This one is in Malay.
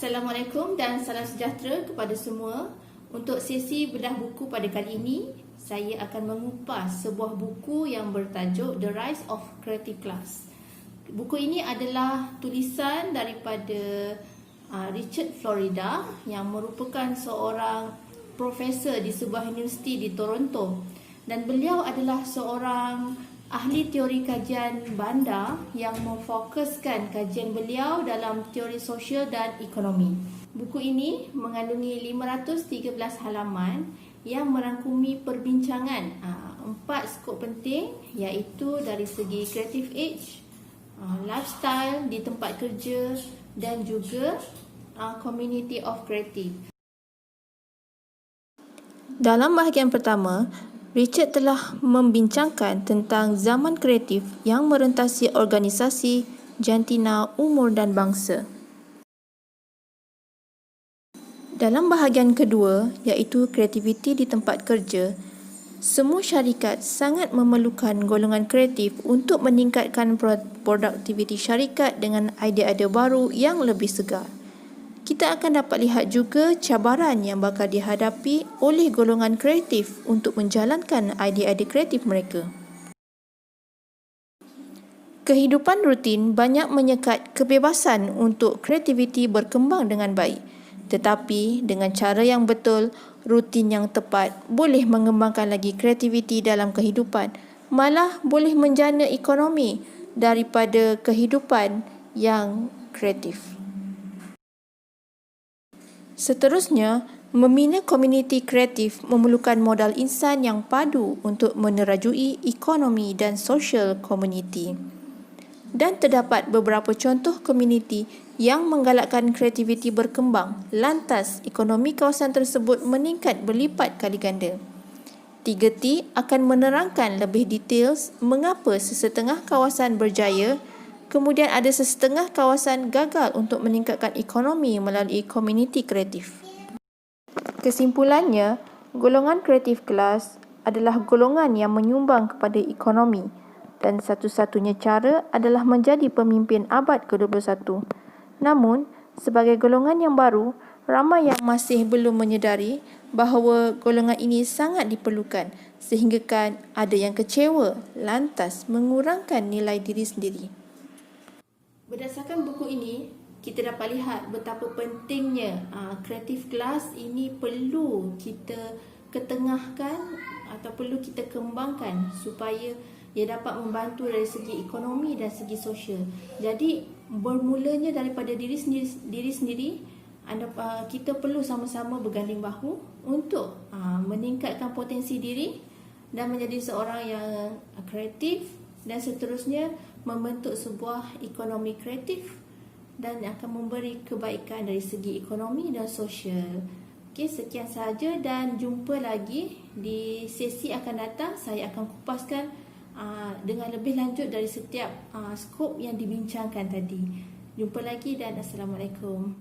Assalamualaikum dan salam sejahtera kepada semua. Untuk sesi bedah buku pada kali ini, saya akan mengupas sebuah buku yang bertajuk The Rise of Creative Class. Buku ini adalah tulisan daripada Richard Florida yang merupakan seorang profesor di sebuah universiti di Toronto, dan beliau adalah seorang ahli teori kajian bandar yang memfokuskan kajian beliau dalam teori sosial dan ekonomi. Buku ini mengandungi 513 halaman yang merangkumi perbincangan 4 skop penting, iaitu dari segi creative age, lifestyle di tempat kerja dan juga community of creative. Dalam bahagian pertama, Richard telah membincangkan tentang zaman kreatif yang merentasi organisasi, jantina, umur dan bangsa. Dalam bahagian kedua, iaitu kreativiti di tempat kerja, semua syarikat sangat memerlukan golongan kreatif untuk meningkatkan produktiviti syarikat dengan idea-idea baru yang lebih segar. Kita akan dapat lihat juga cabaran yang bakal dihadapi oleh golongan kreatif untuk menjalankan idea-idea kreatif mereka. Kehidupan rutin banyak menyekat kebebasan untuk kreativiti berkembang dengan baik. Tetapi dengan cara yang betul, rutin yang tepat boleh mengembangkan lagi kreativiti dalam kehidupan, malah boleh menjana ekonomi daripada kehidupan yang kreatif. Seterusnya, membina komuniti kreatif memerlukan modal insan yang padu untuk menerajui ekonomi dan sosial komuniti. Dan terdapat beberapa contoh komuniti yang menggalakkan kreativiti berkembang, lantas ekonomi kawasan tersebut meningkat berlipat kali ganda. 3T akan menerangkan lebih detail mengapa sesetengah kawasan berjaya, kemudian ada sesetengah kawasan gagal untuk meningkatkan ekonomi melalui komuniti kreatif. Kesimpulannya, golongan kreatif kelas adalah golongan yang menyumbang kepada ekonomi, dan satu-satunya cara adalah menjadi pemimpin abad ke-21. Namun, sebagai golongan yang baru, ramai yang masih belum menyedari bahawa golongan ini sangat diperlukan, sehinggakan ada yang kecewa lantas mengurangkan nilai diri sendiri. Berdasarkan buku ini, kita dapat lihat betapa pentingnya kreatif kelas ini perlu kita ketengahkan atau perlu kita kembangkan supaya ia dapat membantu dari segi ekonomi dan segi sosial. Jadi bermulanya daripada diri sendiri, kita perlu sama-sama berganding bahu untuk meningkatkan potensi diri dan menjadi seorang yang kreatif, dan seterusnya membentuk sebuah ekonomi kreatif dan akan memberi kebaikan dari segi ekonomi dan sosial. Okey, sekian sahaja dan jumpa lagi di sesi akan datang. Saya akan kupaskan dengan lebih lanjut dari setiap skop yang dibincangkan tadi. Jumpa lagi dan Assalamualaikum.